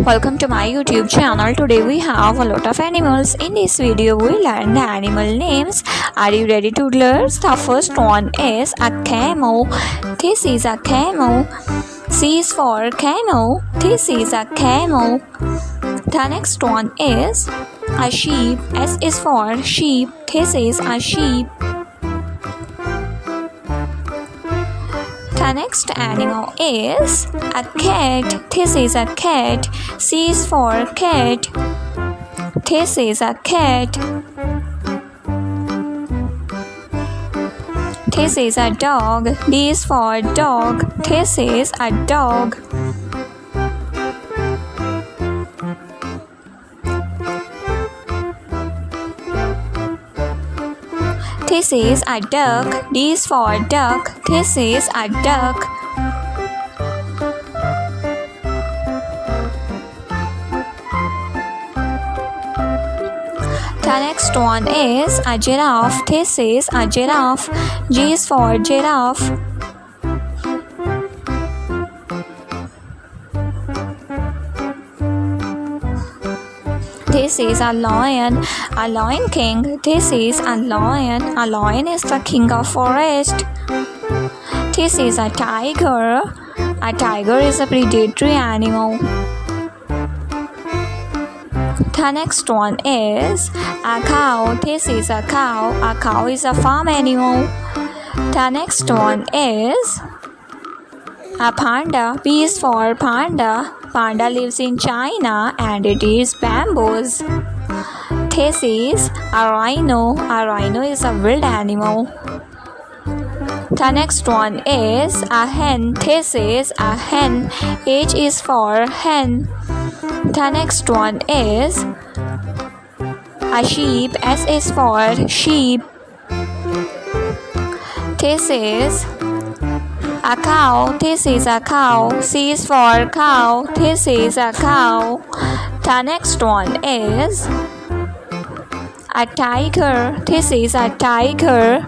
Welcome to my YouTube channel. Today we have a lot of animals. In this video we learn the animal names. Are you ready, toddlers? The first one is a camel. This is a camel. C is for camel. This is a camel. The next one is a sheep. S is for sheep. This is a sheep. The next animal is a cat. This is a cat. C is for cat. This is a cat. This is a dog. D is for dog. This is a dog. This is a duck. D is for duck. This is a duck. The next one is a giraffe. This is a giraffe. G is for giraffe. This is a lion king. This is a lion. A lion is the king of forest. This is a tiger. A tiger is a predatory animal. The next one is a cow. This is a cow. A cow is a farm animal. The next one is a panda. P is for panda. Panda lives in China and it eats bamboos. This is a rhino. A rhino is a wild animal. The next one is a hen. This is a hen. H is for hen. The next one is a sheep. S is for sheep. This is a cow. This is a cow. C is for cow. This is a cow. The next one is a tiger. This is a tiger.